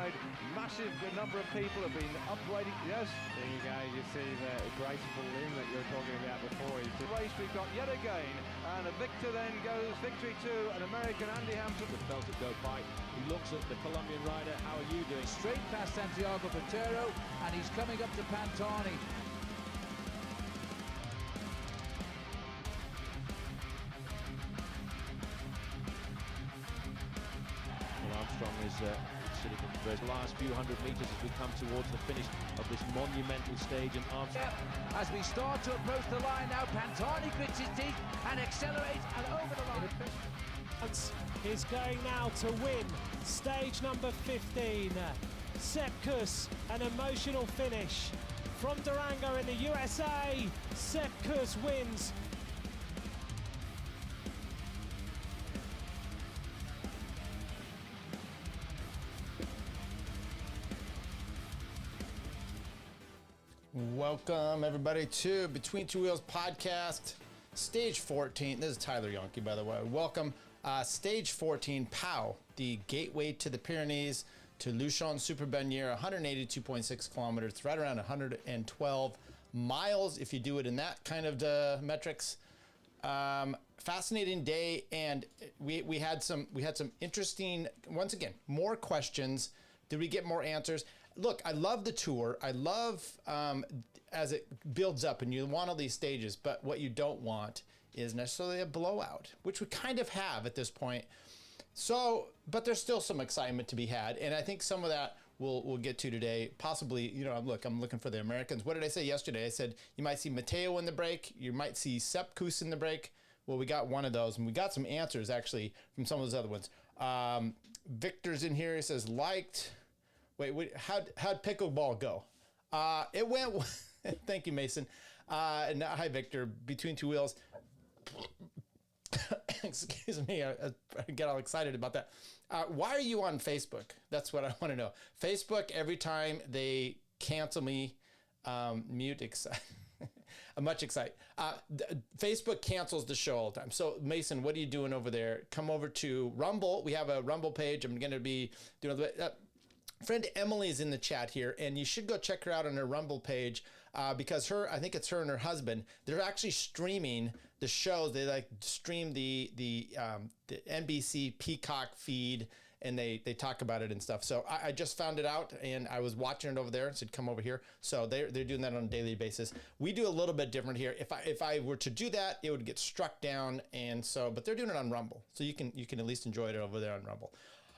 side. Massive number of people have been upgrading. Yes. There you go. You see the graceful limb that you were talking about before. The race we've got yet again, and a victor then goes victory to an American, Andy Hampton. The felt it go by. He looks at the Colombian rider. How are you doing? Straight past Santiago Botero, and he's coming up to Pantani. Armstrong is sitting in the last few hundred metres as we come towards the finish of this monumental stage. And Armstrong, as we start to approach the line now, Pantani grits his teeth and accelerates and over the line. Is going now to win stage number 15. Sepp Kuss, an emotional finish from Durango in the USA. Sepp Kuss wins. Welcome everybody to Between Two Wheels podcast, stage 14. This is Tyler Yonke, by the way. Welcome, stage 14, POW, the gateway to the Pyrenees, to Luchon-Superbagnères, 182.6 kilometers, right around 112 miles if you do it in that kind of metrics. Fascinating day, and we had some interesting, once again, more questions. Did we get more answers? Look, I love the tour. I love as it builds up and you want all these stages, but what you don't want is necessarily a blowout, which we kind of have at this point. So, but there's still some excitement to be had. And I think some of that we'll get to today. Possibly, you know, look, I'm looking for the Americans. What did I say yesterday? I said you might see Matteo in the break. You might see Sepp Kuss in the break. Well, we got one of those, and we got some answers actually from some of those other ones. Victor's in here. He says liked. Wait, how'd pickleball go? It went. Thank you, Mason. And hi, Victor. Between Two Wheels. Excuse me. I get all excited about that. Why are you on Facebook? That's what I want to know. Facebook. Every time they cancel me, mute. I'm much excited. Facebook cancels the show all the time. So Mason, what are you doing over there? Come over to Rumble. We have a Rumble page. I'm going to be doing friend Emily is in the chat here, and you should go check her out on her Rumble page because I think it's her and her husband. They're actually streaming the shows. They stream the NBC Peacock feed, and they talk about it and stuff. So I just found it out, and I was watching it over there and said, come over here. So they're doing that on a daily basis. We do a little bit different here. If I were to do that, it would get struck down, and so, but they're doing it on Rumble. So you can at least enjoy it over there on Rumble.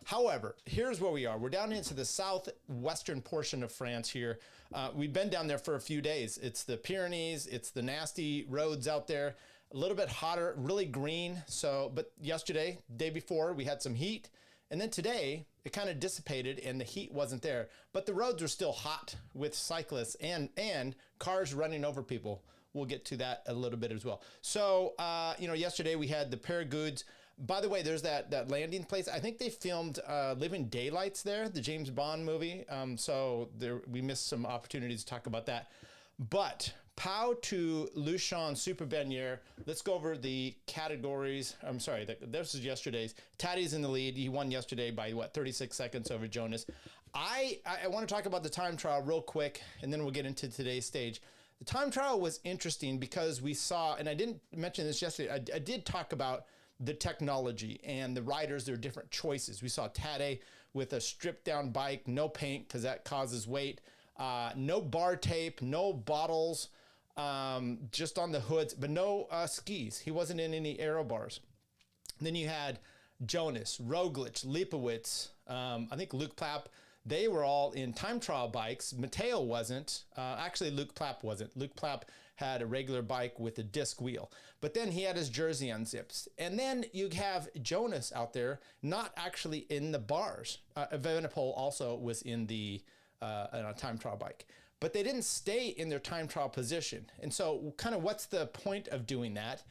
However, here's where we are. We're down into the southwestern portion of France here. We've been down there for a few days. It's the Pyrenees. It's the nasty roads out there. A little bit hotter, really green. So, but yesterday, day before, we had some heat. And then today, it kind of dissipated and the heat wasn't there. But the roads were still hot with cyclists and cars running over people. We'll get to that a little bit as well. So, yesterday we had the Périgoudes. By the way, there's that landing place. I think they filmed Living Daylights there, the James Bond movie. So we missed some opportunities to talk about that. But POW to Luchon-Superbagnères. Let's go over the categories. I'm sorry, this is yesterday's. Tadej's in the lead. He won yesterday by 36 seconds over Jonas. I want to talk about the time trial real quick, and then we'll get into today's stage. The time trial was interesting because we saw, and I didn't mention this yesterday, I did talk about the technology and the riders, their different choices. We saw Tadej with a stripped down bike, no paint because that causes weight, no bar tape, no bottles, just on the hoods, but no skis. He wasn't in any aero bars. Then you had Jonas, Roglic, Lipowitz, I think Luke Plapp. They were all in time trial bikes. Matteo wasn't. Actually, Luke Plapp wasn't. Luke Plapp had a regular bike with a disc wheel. But then he had his jersey unzipped. And then you have Jonas out there, not actually in the bars. Evenepoel also was in a time trial bike. But they didn't stay in their time trial position. And so kind of what's the point of doing that?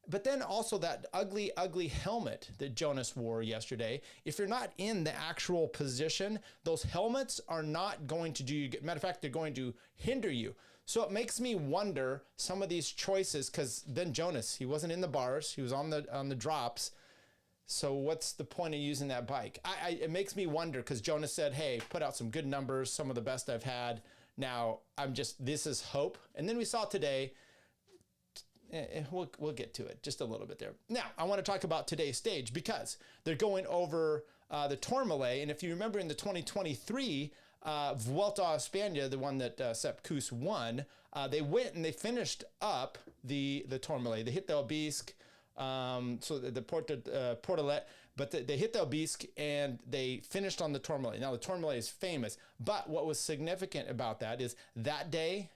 But then also that ugly, ugly helmet that Jonas wore yesterday. If you're not in the actual position, those helmets are not going to do you good. Matter of fact, they're going to hinder you. So it makes me wonder some of these choices, because then Jonas, he wasn't in the bars, he was on the drops. So what's the point of using that bike? It makes me wonder, because Jonas said, hey, put out some good numbers, some of the best I've had. Now, this is hope. And then we saw today, we'll get to it just a little bit there. Now, I want to talk about today's stage, because they're going over the Tourmalet. And if you remember in the 2023 Vuelta a España, the one that Sepp Kuss won, they went and they finished up the Tourmalet. They hit the Obisque, so the Portalet, but they hit the Obisque and they finished on the Tourmalet. Now the Tourmalet is famous, but what was significant about that is that day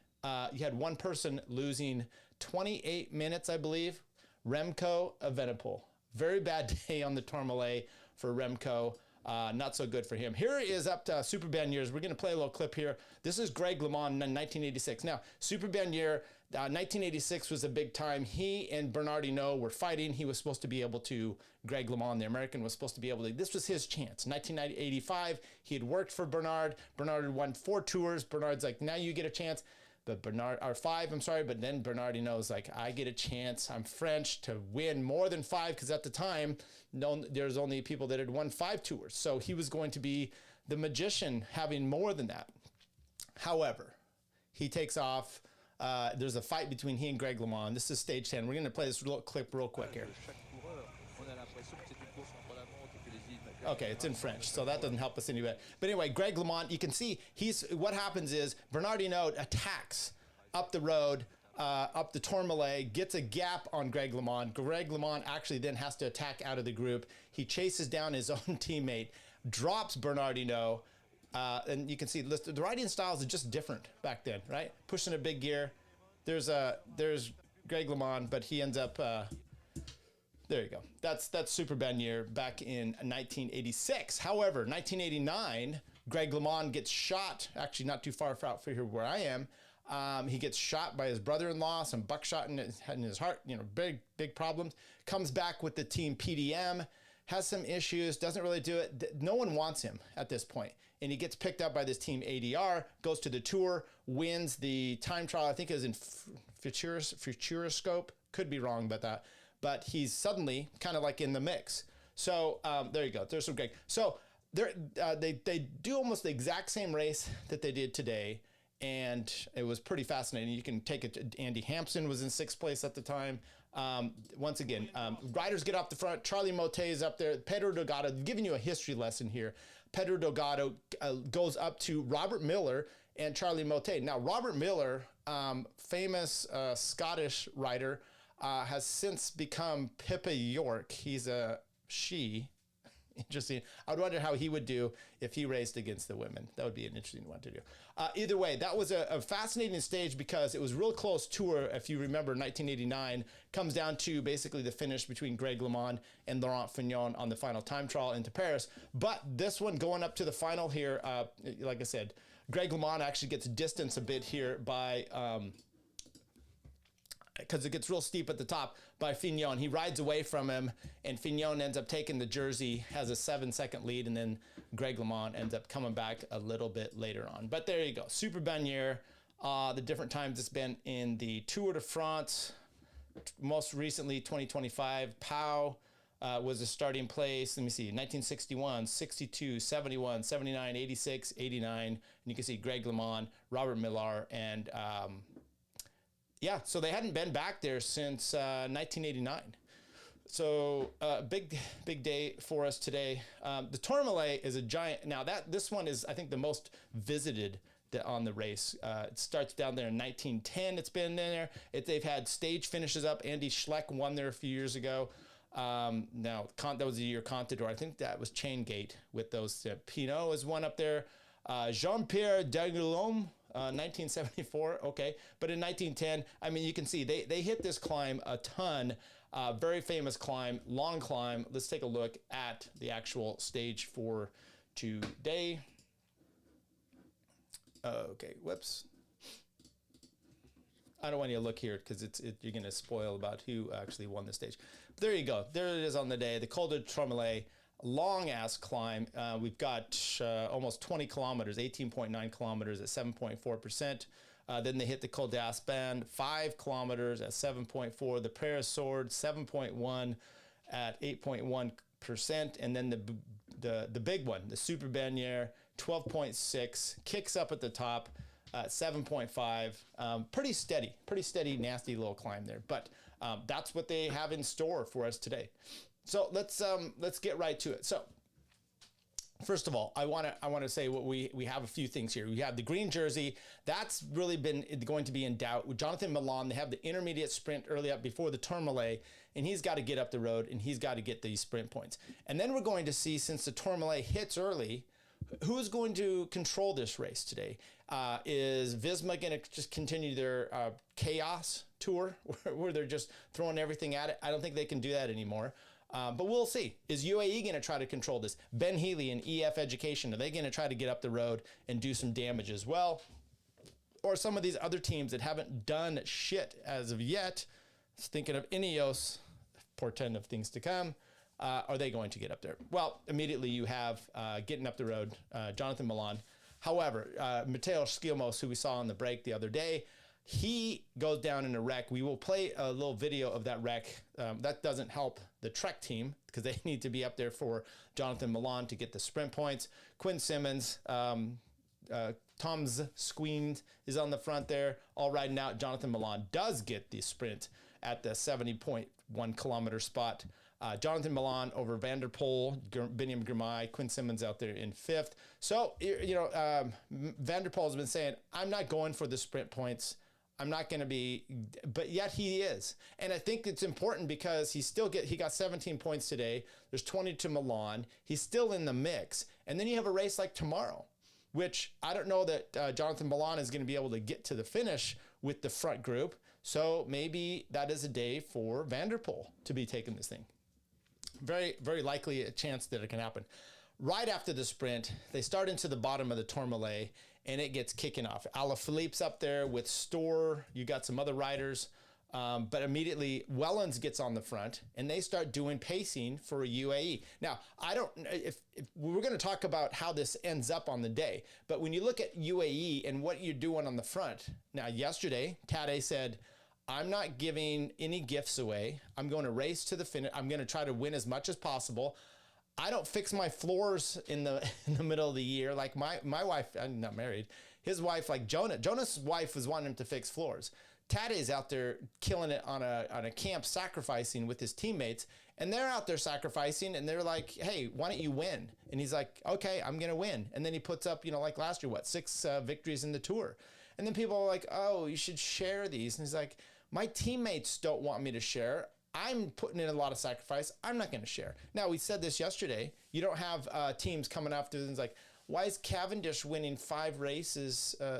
you had one person losing 28 minutes, I believe, Remco Evenepoel. Very bad day on the Tourmalet for Remco. Not so good for him. Here is up to Superbagnères. We're going to play a little clip here. This is Greg LeMond in 1986. Now, Superbagnères, 1986 was a big time. He and Bernard Hinault were fighting. He was supposed to be able to, Greg LeMond, the American, was supposed to be able to, this was his chance. 1985, he had worked for Bernard. Bernard had won 4 tours. Bernard's like, now you get a chance. But Bernard, or 5, I'm sorry, but then Bernard Hinault's like, I get a chance, I'm French, to win more than 5, because at the time, there's only people that had won 5 tours. So he was going to be the magician having more than that. However, he takes off. There's a fight between he and Greg LeMond. This is stage 10. We're going to play this little clip real quick here. Okay, it's in French, so that doesn't help us any bit. But anyway, Greg LeMond, you can see what happens is Bernard Hinault attacks up the road, up the Tourmalet, gets a gap on Greg LeMond. Greg LeMond actually then has to attack out of the group. He chases down his own teammate, drops Bernard Hinault, and you can see the riding styles are just different back then, right? Pushing a big gear. There's Greg LeMond, but he ends up. There you go. That's Superbagnères back in 1986. However, 1989, Greg LeMond gets shot. Actually, not too far out for here where I am. He gets shot by his brother-in-law, some buckshot in his heart. Big problems. Comes back with the team PDM, has some issues, doesn't really do it. No one wants him at this point. And he gets picked up by this team ADR, goes to the Tour, wins the time trial. I think it was in Futuroscope. Could be wrong about that. But he's suddenly kind of like in the mix. So there you go. There's some Greg. So they do almost the exact same race that they did today. And it was pretty fascinating. You can take it to Andy Hampson was in 6th place at the time. Once again, riders get off the front. Charlie Motet is up there. Pedro Delgado, giving you a history lesson here. Pedro Delgado goes up to Robert Miller and Charlie Motet. Now, Robert Miller, famous Scottish rider, has since become Pippa York. He's a she. Interesting. I would wonder how he would do if he raced against the women. That would be an interesting one to do. Either way, that was a fascinating stage because it was real close tour. If you remember, 1989 comes down to basically the finish between Greg LeMond and Laurent Fignon on the final time trial into Paris. But this one going up to the final here, like I said, Greg LeMond actually gets distanced a bit here by... because it gets real steep at the top by Fignon. He rides away from him, and Fignon ends up taking the jersey, has a 7-second lead, and then Greg LeMond ends up coming back a little bit later on. But there you go. Superbagnères, the different times it's been in the Tour de France, most recently 2025. Pau was a starting place. Let me see, 1961, 62, 71, 79, 86, 89. And you can see Greg LeMond, Robert Millar, and... yeah, so they hadn't been back there since 1989. So big day for us today. The Tourmalet is a giant. Now this one is, I think, the most visited on the race. It starts down there in 1910. It's been there. They've had stage finishes up. Andy Schleck won there a few years ago. Now that was the year Contador. I think that was Chaingate with those. Pinot is one up there. Jean-Pierre Daguillaume. 1974, okay. But in 1910, I mean, you can see they hit this climb a ton. Very famous climb, long climb. Let's take a look at the actual stage for today. Okay, whoops. I don't want you to look here because you're going to spoil about who actually won the stage. But there you go. There it is on the day. The Col de Tourmalet. Long ass climb. We've got almost 20 kilometers, 18.9 kilometers at 7.4%. Then they hit the Col d'Aspin, 5 kilometers at 7.4. The Paris Sword, 7.1 at 8.1%. 8%. And then the big one, the Superbagnères, 12.6, kicks up at the top, 7.5. Pretty steady, nasty little climb there. But that's what they have in store for us today. So let's get right to it. So first of all, I want to say what we have a few things here. We have the green jersey. That's really been going to be in doubt. With Jonathan Milan, they have the intermediate sprint early up before the Tourmalet, and he's got to get up the road, and he's got to get these sprint points. And then we're going to see, since the Tourmalet hits early, who's going to control this race today? Is Visma going to just continue their chaos tour where they're just throwing everything at it? I don't think they can do that anymore. But we'll see. Is UAE going to try to control this? Ben Healy and EF Education, are they going to try to get up the road and do some damage as well? Or some of these other teams that haven't done shit as of yet, thinking of Ineos, portend of things to come, are they going to get up there? Well, immediately you have getting up the road, Jonathan Milan. However, Mateo Skilmos, who we saw on the break the other day, he goes down in a wreck. We will play a little video of that wreck. That doesn't help the Trek team because they need to be up there for Jonathan Milan to get the sprint points. Quinn Simmons, Tom's Squeen is on the front there, all riding out. Jonathan Milan does get the sprint at the 70.1 kilometer spot. Jonathan Milan over Van der Poel, Biniam Girmay, Quinn Simmons out there in 5th. So, Van der Poel has been saying, I'm not going for the sprint points. I'm not going to be, but yet he is. And I think it's important because he got 17 points today. There's 20 to Milan. He's still in the mix. And then you have a race like tomorrow, which I don't know that Jonathan Milan is going to be able to get to the finish with the front group. So maybe that is a day for Van der Poel to be taking this thing. Very, very likely a chance that it can happen. Right after the sprint, they start into the bottom of the Tourmalet, and it gets kicking off. Alaphilippe's up there with Storr. You got some other riders. But immediately, Wellens gets on the front, and they start doing pacing for UAE. Now, if we're going to talk about how this ends up on the day, but when you look at UAE and what you're doing on the front, now yesterday, Tadej said, I'm not giving any gifts away. I'm going to race to the finish. I'm going to try to win as much as possible. I don't fix my floors in the middle of the year. Like my wife, I'm not married. His wife, like Jonah's wife was wanting him to fix floors. Tadej's out there killing it on a camp, sacrificing with his teammates, and they're out there sacrificing, and they're like, hey, why don't you win? And he's like, okay, I'm going to win. And then he puts up, like last year, 6 victories in the Tour. And then people are like, oh, you should share these. And he's like, my teammates don't want me to share. I'm putting in a lot of sacrifice. I'm not going to share. Now, we said this yesterday. You don't have teams coming after things like, why is Cavendish winning 5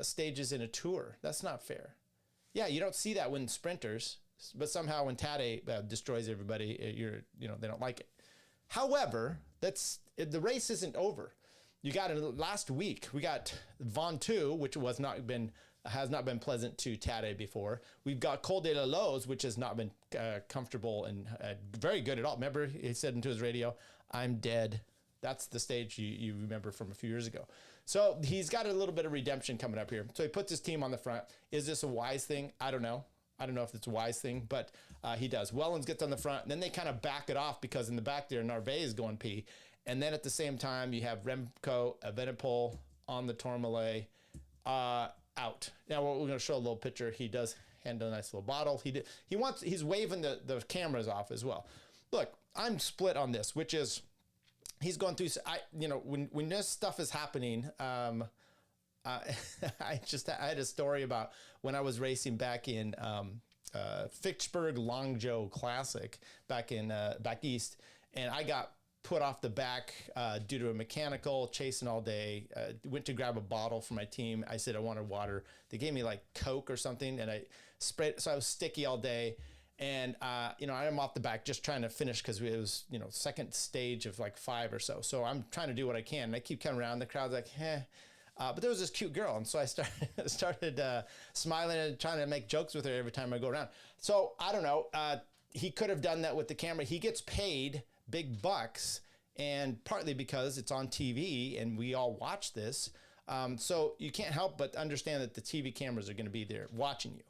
stages in a Tour? That's not fair. Yeah, you don't see that when sprinters, but somehow when Tadej destroys everybody, they don't like it. However, the race isn't over. You got it last week. We got Ventoux, which has not been pleasant to Tadej before. We've got Col de la Loze, which has not been comfortable and very good at all. Remember, he said into his radio, "I'm dead." That's the stage you remember from a few years ago. So he's got a little bit of redemption coming up here. So he puts his team on the front. Is this a wise thing? I don't know. I don't know if it's a wise thing, but he does. Wellens gets on the front, and then they kind of back it off because in the back there, Narvaez is going pee. And then at the same time, you have Remco Evenepoel on the Tourmalet out. Now we're going to show a little picture. He does hand a nice little bottle. He's waving the cameras off as well. Look, I'm split on this, which is he's going through. When this stuff is happening, I had a story about when I was racing back in Fitchburg Longzhou Classic back east, and I got put off the back due to a mechanical, chasing all day. Went to grab a bottle for my team. I said I wanted water. They gave me like Coke or something, and I sprayed. So I was sticky all day. And I'm off the back just trying to finish because it was second stage of like 5 or so. So I'm trying to do what I can. And I keep coming around. The crowd's like, but there was this cute girl, and so I started smiling and trying to make jokes with her every time I go around. So I don't know. He could have done that with the camera. He gets paid big bucks, and partly because it's on TV and we all watch this. So you can't help but understand that the TV cameras are going to be there watching you.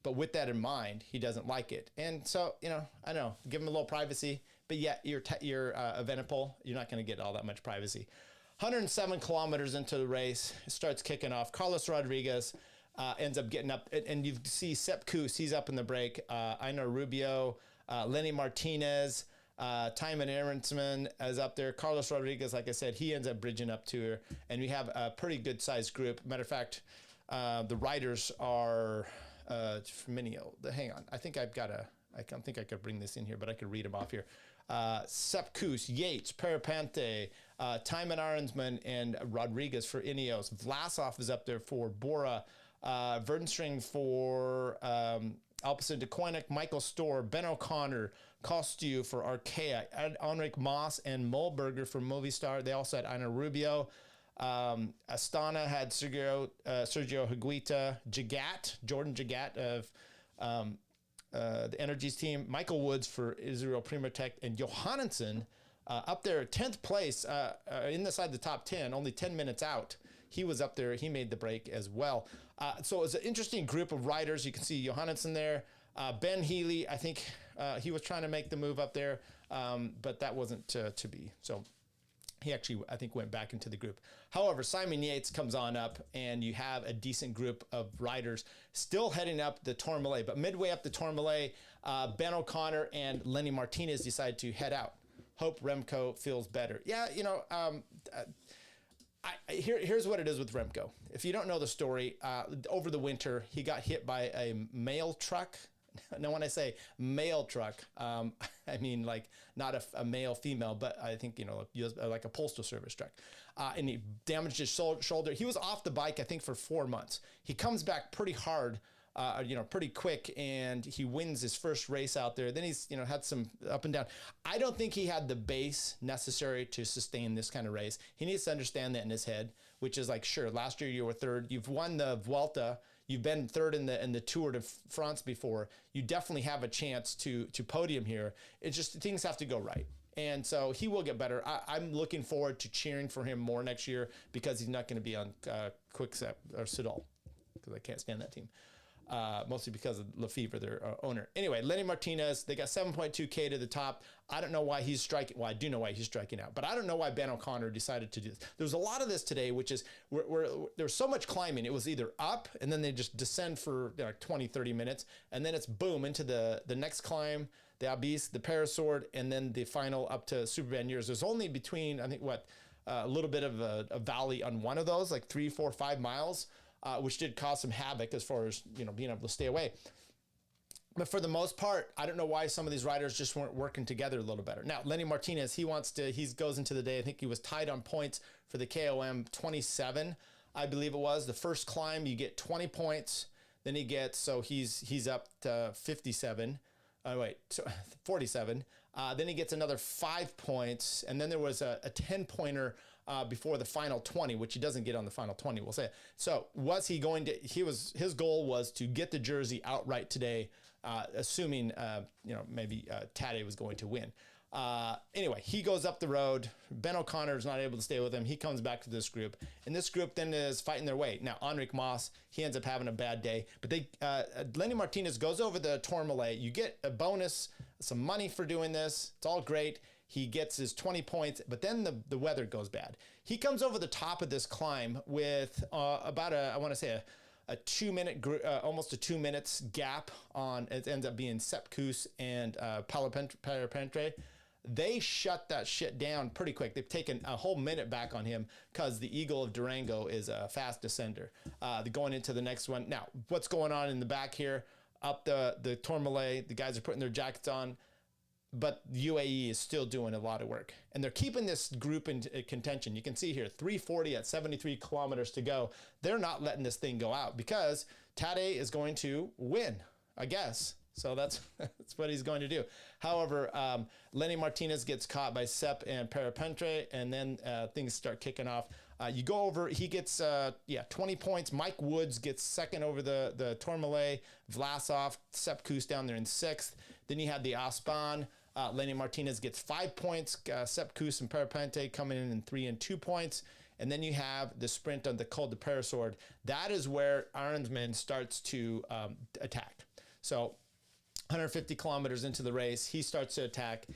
But with that in mind, he doesn't like it. And so, you know, I know, give him a little privacy, but yet you're Evenepoel, you're not going to get all that much privacy. 107 kilometers into the race, it starts kicking off. Carlos Rodriguez ends up getting up, and you see Sepp Kuss, he's up in the break. Einar Rubio, Lenny Martinez, Tymon Aronson is up there. Carlos Rodriguez, like I said, he ends up bridging up to her, and we have a pretty good sized group. Matter of fact, the riders are hang on, I think I've got I don't think I could bring this in here, but I could read them off here. Sepp Kuss, Yates, Perapente, Tymon Aronson, and Rodriguez for Ineos. Vlasov is up there for Bora, Verdenstring for Alpecin de Koenig, Michael Storr, Ben O'Connor, Costu for Arkea, Enric Mas and Mulberger for Movistar. They also had Einar Rubio. Astana had Sergio Higuita, Jordan Jagat of the Energies team, Michael Woods for Israel Primatech, and Johannesson up there 10th place inside the top 10, only 10 minutes out. He was up there. He made the break as well. So it was an interesting group of riders. You can see Johannesson there. Ben Healy, I think he was trying to make the move up there, but that wasn't to be. So he actually, I think, went back into the group. However, Simon Yates comes on up, and you have a decent group of riders still heading up the Tourmalet. But midway up the Tourmalet, Ben O'Connor and Lenny Martinez decide to head out. Hope Remco feels better. Yeah, you know, here's what it is with Remco. If you don't know the story, over the winter, he got hit by a mail truck. Now, when I say mail truck, I mean like not a male, female, but I think, you know, like a postal service truck. And he damaged his shoulder. He was off the bike, I think, for 4 months. He comes back pretty hard, you know, pretty quick, and he wins his first race out there. Then he's, you know, had some up and down. I don't think he had the base necessary to sustain this kind of race. He needs to understand that in his head, which is like, sure, last year you were third. You've won the Vuelta. You've been third in the Tour de France before. You definitely have a chance to podium here. It's just things have to go right. And so he will get better. I'm looking forward to cheering for him more next year, because he's not going to be on Quickstep or Soudal, because I can't stand that team. Mostly because of Lefevre, their owner. Anyway, Lenny Martinez, they got 7.2K to the top. I don't know why he's striking. Well, I do know why he's striking out, but I don't know why Ben O'Connor decided to do this. There was a lot of this today, which is where there was so much climbing. It was either up, and then they just descend for, you know, 20, 30 minutes, and then it's boom into the next climb, the Abyss, the Parasword, and then the final up to Superbagnères. There's only between, I think, a little bit of a valley on one of those, like 3, 4, 5 miles. Which did cause some havoc as far as, you know, being able to stay away. But for the most part, I don't know why some of these riders just weren't working together a little better. Now, Lenny Martinez, he goes into the day, I think he was tied on points for the KOM 27, I believe it was. The first climb, you get 20 points. Then he gets, so he's up to 57. 47. Then he gets another 5 points. And then there was a 10-pointer before the final 20, which he doesn't get on the final 20, we'll say. So was he going to, his goal was to get the jersey outright today, assuming, you know, maybe Tadej was going to win. Anyway, he goes up the road. Ben O'Connor is not able to stay with him. He comes back to this group, and this group then is fighting their way. Now, Enric Mas, he ends up having a bad day, but Lenny Martinez goes over the Tourmalet. You get a bonus, some money for doing this. It's all great. He gets his 20 points, but then the weather goes bad. He comes over the top of this climb with about I want to say a 2 minute, almost a 2 minutes gap on, it ends up being Sepp Kuss and Parapente. They shut that shit down pretty quick. They've taken a whole minute back on him because the Eagle of Durango is a fast descender. They're going into the next one. Now, what's going on in the back here? Up the Tourmalet, the guys are putting their jackets on, but UAE is still doing a lot of work. And they're keeping this group in contention. You can see here, 340 at 73 kilometers to go. They're not letting this thing go out because Tadej is going to win, I guess. So that's what he's going to do. However, Lenny Martinez gets caught by Sepp and Parapente, and then things start kicking off. You go over, he gets 20 points. Mike Woods gets second over the Tourmalet. Vlasov, Sepp Kuss down there in sixth. Then you had the Aspan. Lenny Martinez gets 5 points. Sepp Kuss and Parapente coming in 3 and 2 points. And then you have the sprint on the Col de Parasword. That is where Arnsman starts to attack. So 150 kilometers into the race, he starts to attack.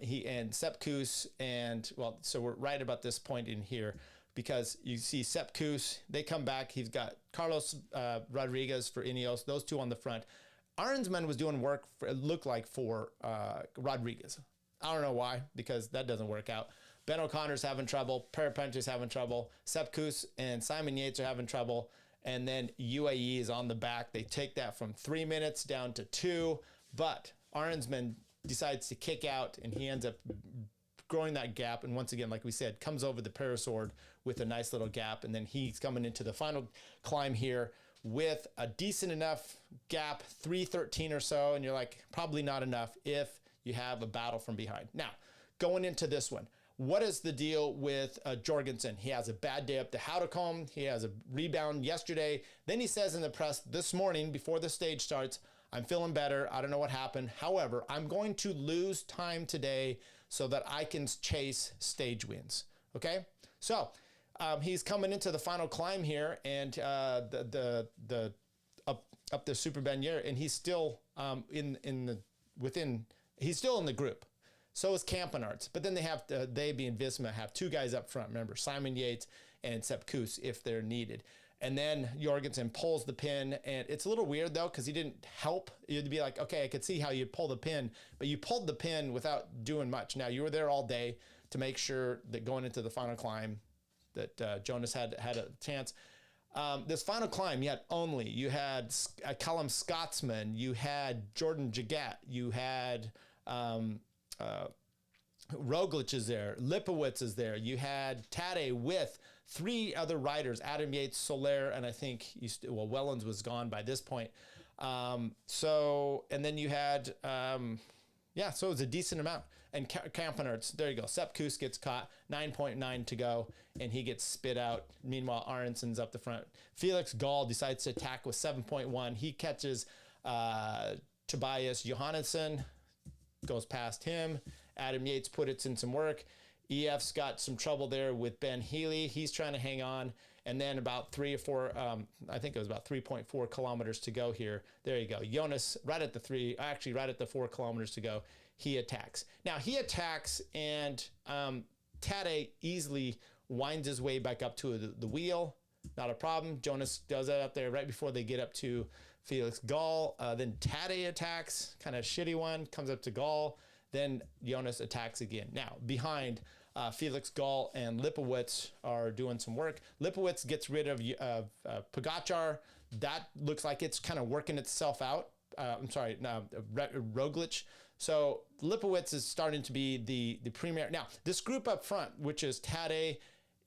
He and Sepp Kuss, and well, so we're right about this point in here, because you see Sepp Kuss, they come back. He's got Carlos Rodriguez for Ineos, those two on the front. Arnsman was doing work, it looked like, for Rodriguez. I don't know why, because that doesn't work out. Ben O'Connor's having trouble. Parapenter's having trouble. Sepp Kuss and Simon Yates are having trouble. And then UAE is on the back. They take that from 3 minutes down to 2. But Arnsman decides to kick out, and he ends up growing that gap. And once again, like we said, comes over the Parasword with a nice little gap. And then he's coming into the final climb here with a decent enough gap, 3:13 or so. And you're like, probably not enough if you have a battle from behind. Now, going into this one, what is the deal with Jorgensen? He has a bad day up the Hautacombe. He has a rebound yesterday. Then he says in the press this morning before the stage starts, I'm feeling better. I don't know what happened. However, I'm going to lose time today so that I can chase stage wins. Okay? So he's coming into the final climb here, and up the Superbagnères, and he's still he's still in the group. So is Campenarts. But then they being Visma have two guys up front. Remember, Simon Yates and Sepp Kuss if they're needed. And then Jorgensen pulls the pin, and it's a little weird though, because he didn't help. You'd be like, okay, I could see how you'd pull the pin, but you pulled the pin without doing much. Now, you were there all day to make sure that going into the final climb that Jonas had a chance. This final climb, you had Callum Scotsman, you had Jordan Jagat, you had Roglic is there, Lipowitz is there, you had Tadej with 3 other riders, Adam Yates, Soler, and I think Wellens was gone by this point. And then you had, so it was a decent amount. And Campenarts, there you go. Sepp Kuss gets caught, 9.9 to go, and he gets spit out. Meanwhile, Arnsson's up the front. Felix Gall decides to attack with 7.1. He catches Tobias Johannesson, goes past him. Adam Yates put it in some work. EF's got some trouble there with Ben Healy. He's trying to hang on. And then about 3 or 4, I think it was about 3.4 kilometers to go here. There you go. Jonas, right at the 4 kilometers to go, he attacks. Now, he attacks, and Tadej easily winds his way back up to the wheel. Not a problem. Jonas does that up there right before they get up to Felix Gall. Then Tadej attacks, kind of shitty one, comes up to Gall. Then Jonas attacks again. Now, behind Felix Gall and Lipowitz are doing some work. Lipowitz gets rid of Pogačar. That looks like it's kind of working itself out. Roglic. So Lipowitz is starting to be the premier. Now, this group up front, which is Tadej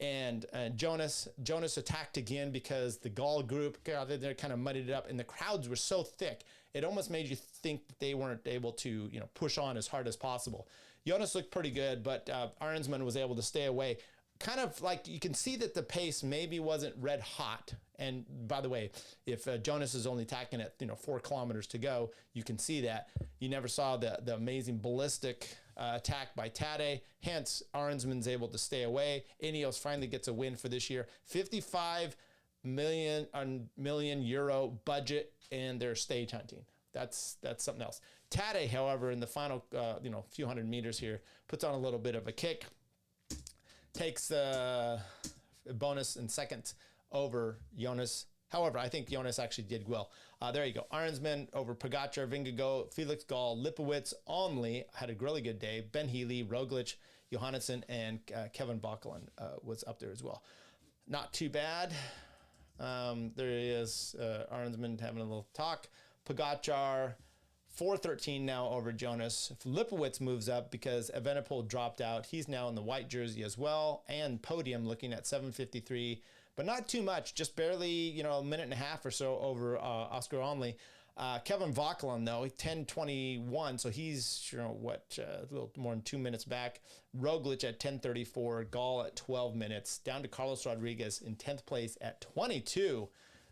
and Jonas attacked again because the Gall group, they kind of muddied it up, and the crowds were so thick, it almost made you think that they weren't able to, push on as hard as possible. Jonas looked pretty good, but Arnsman was able to stay away. Kind of like you can see that the pace maybe wasn't red hot. And by the way, if Jonas is only attacking at 4 kilometers to go, you can see that. You never saw the amazing ballistic attack by Tadej. Hence, Arnsman's able to stay away. Ineos finally gets a win for this year. 55 million euro budget, and they're stage hunting. That's something else. Tadej, however, in the final few hundred meters here, puts on a little bit of a kick. Takes a bonus in second over Jonas. However, I think Jonas actually did well. There you go. Arnsman over Pogačar, Vingegaard, Felix Gall, Lipowitz only had a really good day. Ben Healy, Roglic, Johannesson, and Kevin Bockelin was up there as well. Not too bad. There he is, Arnsman having a little talk. Pogačar, 4:13 now over Jonas. Lipowitz moves up because Evenepoel dropped out. He's now in the white jersey as well, and podium looking at 7:53, but not too much, just barely, a minute and a half or so over Oscar Onley. Kevin Vauquelin, though, 10:21, so he's, a little more than 2 minutes back. Roglic at 10:34, Gall at 12 minutes, down to Carlos Rodriguez in 10th place at 22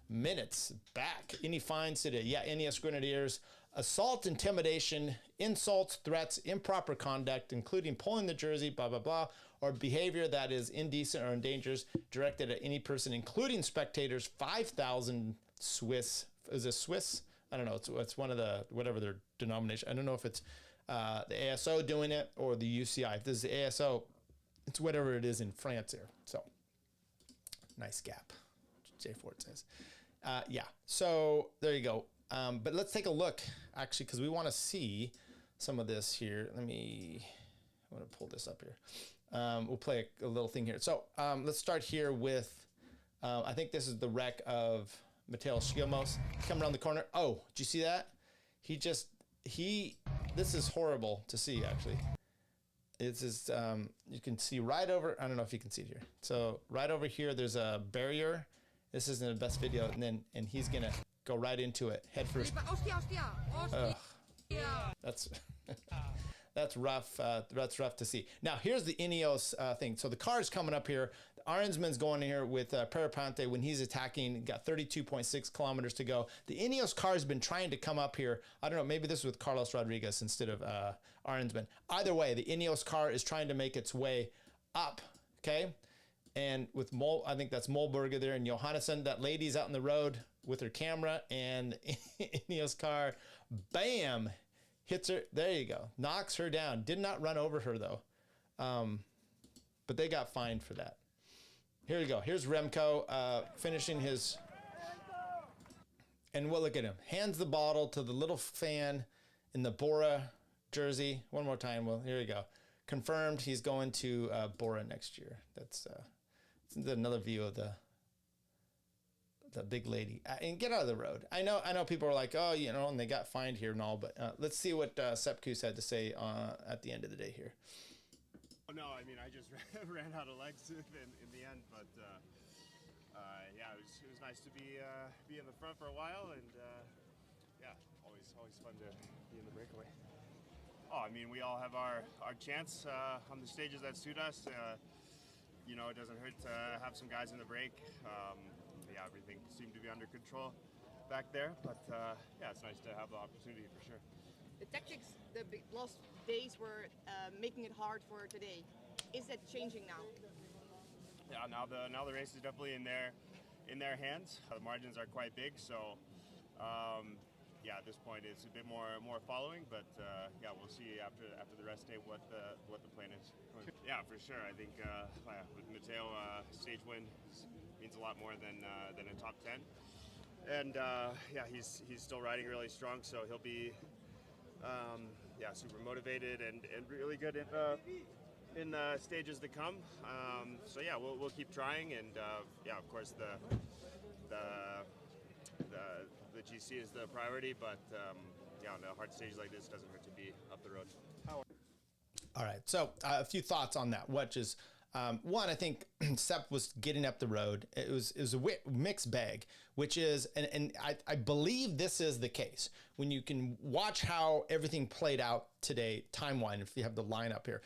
minutes back. Any fines today? Yeah, Ineos Grenadiers. Assault, intimidation, insults, threats, improper conduct, including pulling the jersey, blah, blah, blah, or behavior that is indecent or endangers directed at any person, including spectators, 5,000 Swiss, is it Swiss I don't know. It's one of the, whatever their denomination. I don't know if it's the ASO doing it or the UCI. If this is the ASO, it's whatever it is in France here. So nice gap, J Ford says. Yeah, so there you go. But let's take a look, actually, because we want to see some of this here. I want to pull this up here. We'll play a little thing here. So let's start here with, I think this is the wreck of Mateo Schilmos coming around the corner. Oh, did you see that? This is horrible to see, actually. It's just, you can see right over, I don't know if you can see it here. So right over here, there's a barrier. This isn't the best video. And he's gonna go right into it, head first. Ugh. That's that's rough. That's rough to see. Now here's the Ineos thing. So the car's coming up here. Arnsman's going in here with Perapante when he's attacking. Got 32.6 kilometers to go. The Ineos car has been trying to come up here. I don't know. Maybe this was with Carlos Rodriguez instead of Arnsman. Either way, the Ineos car is trying to make its way up. Okay, and with I think that's Molberger there and Johannesson. That lady's out on the road with her camera, and Ineos car, bam, hits her. There you go. Knocks her down. Did not run over her though, but they got fined for that. Here we go. Here's Remco finishing his, and we'll look at him. Hands the bottle to the little fan in the Bora jersey. One more time. Well, here we go. Confirmed he's going to Bora next year. That's another view of the big lady. And get out of the road. I know people are like, oh, and they got fined here and all, but let's see what Sepp Kuss had to say at the end of the day here. No, I mean, I just ran out of legs in the end, but yeah, it was nice to be in the front for a while, and yeah, always fun to be in the breakaway. Oh, I mean, we all have our chance on the stages that suit us. It doesn't hurt to have some guys in the break. Yeah, everything seemed to be under control back there, but yeah, it's nice to have the opportunity for sure. The tactics the last days were making it hard for today. Is that changing now? Yeah, now the race is definitely in their hands. The margins are quite big, so yeah, at this point it's a bit more following, but yeah, we'll see after the rest day what the plan is. Yeah, for sure. I think with Mateo, stage win means a lot more than a top 10, and yeah, he's still riding really strong, so he'll be yeah, super motivated and really good in the stages to come. So yeah, we'll keep trying, and yeah, of course the GC is the priority, but yeah, on a hard stage like this, doesn't hurt to be up the road. All right, so a few thoughts on that, which is one, I think Sepp was getting up the road. It was a mixed bag, which is, and I believe this is the case. When you can watch how everything played out today, time-wise, if you have the line up here,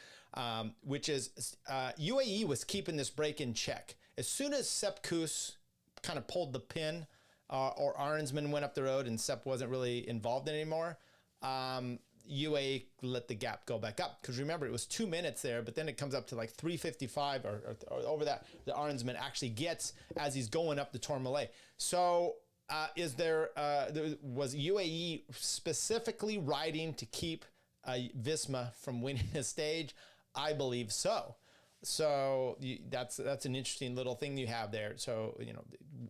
which is UAE was keeping this break in check. As soon as Sepp Kuss kind of pulled the pin, or Arnsman went up the road and Sepp wasn't really involved in it anymore, UAE let the gap go back up. Because remember, it was 2 minutes there, but then it comes up to like 3:55 or over that. The Arnsman actually gets as he's going up the Tourmalet. So was UAE specifically riding to keep Visma from winning the stage? I believe so. So that's an interesting little thing you have there. So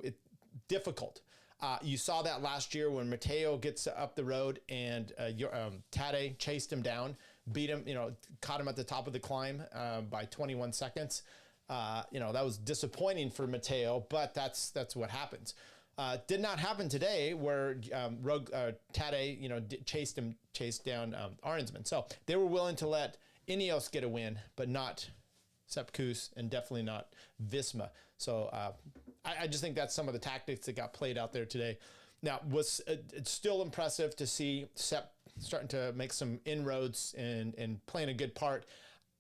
it's difficult. You saw that last year when Mateo gets up the road and Tadej chased him down, beat him, caught him at the top of the climb by 21 seconds. That was disappointing for Mateo, but that's what happens. Did not happen today where Tadej, chased down Arnsman. So they were willing to let Ineos get a win, but not Sepp Kuss and definitely not Visma. So I just think that's some of the tactics that got played out there today. Now, it's still impressive to see Sepp starting to make some inroads and playing a good part.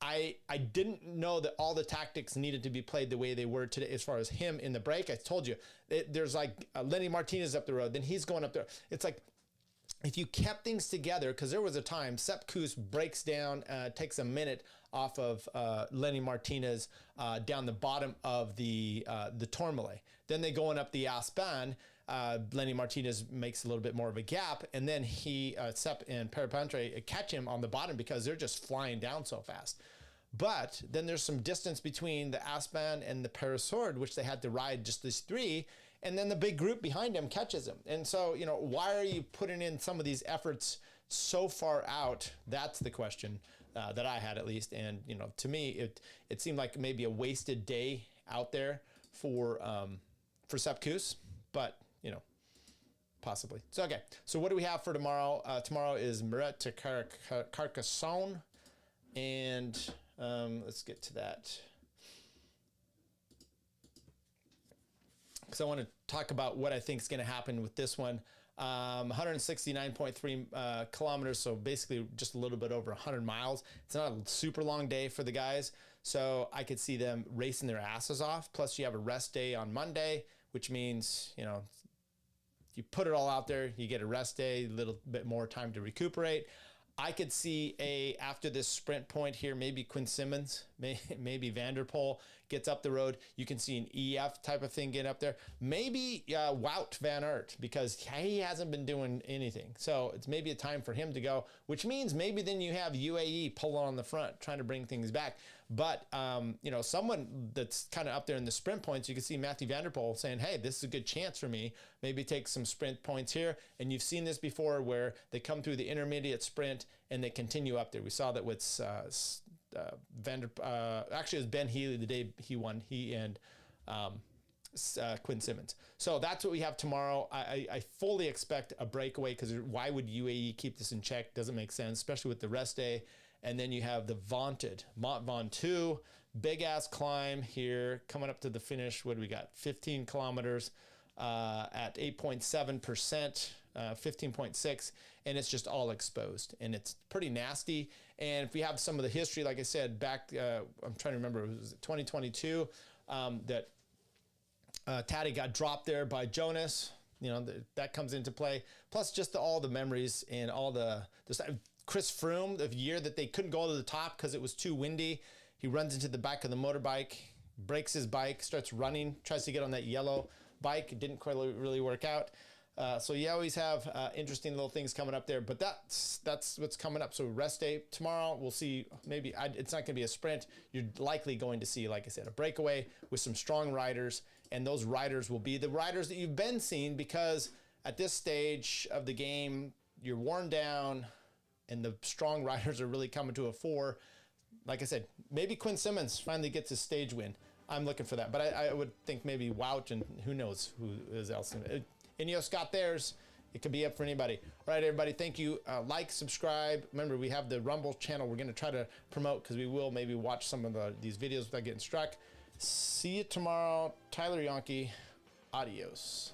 I didn't know that all the tactics needed to be played the way they were today as far as him in the break. I told you, there's like Lenny Martinez up the road, then he's going up there. It's like, if you kept things together, because there was a time Sepp Kuss breaks down, takes a minute off of Lenny Martinez down the bottom of the Tourmalet. Then they going up the Aspan. Lenny Martinez makes a little bit more of a gap, and then Sepp and Perepintre catch him on the bottom because they're just flying down so fast. But then there's some distance between the Aspan and the Parasord, which they had to ride just these three, and then the big group behind him catches him. And so, you know, why are you putting in some of these efforts so far out? That's the question that I had, at least. And, you know, to me, it seemed like maybe a wasted day out there for Sepp Kuss, but, you know, possibly. So, okay. So what do we have for tomorrow? Tomorrow is Muret to Carcassonne, and let's get to that. Because I want to talk about what I think is going to happen with this one. 169.3 kilometers, so basically just a little bit over 100 miles. It's not a super long day for the guys, so I could see them racing their asses off. Plus, you have a rest day on Monday, which means, you know, you put it all out there, you get a rest day, a little bit more time to recuperate. I could see after this sprint point here, maybe Quinn Simmons, maybe Van der Poel gets up the road. You can see an EF type of thing get up there. Maybe Wout van Aert, because he hasn't been doing anything. So it's maybe a time for him to go, which means maybe then you have UAE pulling on the front, trying to bring things back. But, you know, someone that's kind of up there in the sprint points, you can see Mathieu van der Poel saying, hey, this is a good chance for me. Maybe take some sprint points here. And you've seen this before where they come through the intermediate sprint and they continue up there. We saw that with actually it was Ben Healy the day he won, he and Quinn Simmons. So that's what we have tomorrow. I fully expect a breakaway, because why would UAE keep this in check? Doesn't make sense, especially with the rest day. And then you have the vaunted Mont Ventoux, big ass climb here, coming up to the finish. What do we got? 15 kilometers at 8.7%, 15.6, and it's just all exposed, and it's pretty nasty. And if we have some of the history, like I said, back, I'm trying to remember, it was 2022, that Tadej got dropped there by Jonas. You know, that comes into play. Plus just all the memories and all the Chris Froome, the year that they couldn't go to the top because it was too windy. He runs into the back of the motorbike, breaks his bike, starts running, tries to get on that yellow bike. It didn't quite really work out. So you always have interesting little things coming up there, but that's what's coming up. So rest day tomorrow, we'll see. Maybe it's not going to be a sprint. You're likely going to see, like I said, a breakaway with some strong riders, and those riders will be the riders that you've been seeing, because at this stage of the game, you're worn down, and the strong riders are really coming to a fore. Like I said, maybe Quinn Simmons finally gets his stage win. I'm looking for that, but I would think maybe Wout, and who knows who is else. Ineos got theirs. It could be up for anybody. All right, everybody, thank you. Like, subscribe. Remember, we have the Rumble channel we're going to try to promote, because we will maybe watch some of these videos without getting struck. See you tomorrow. Tyler Yonke. Adios.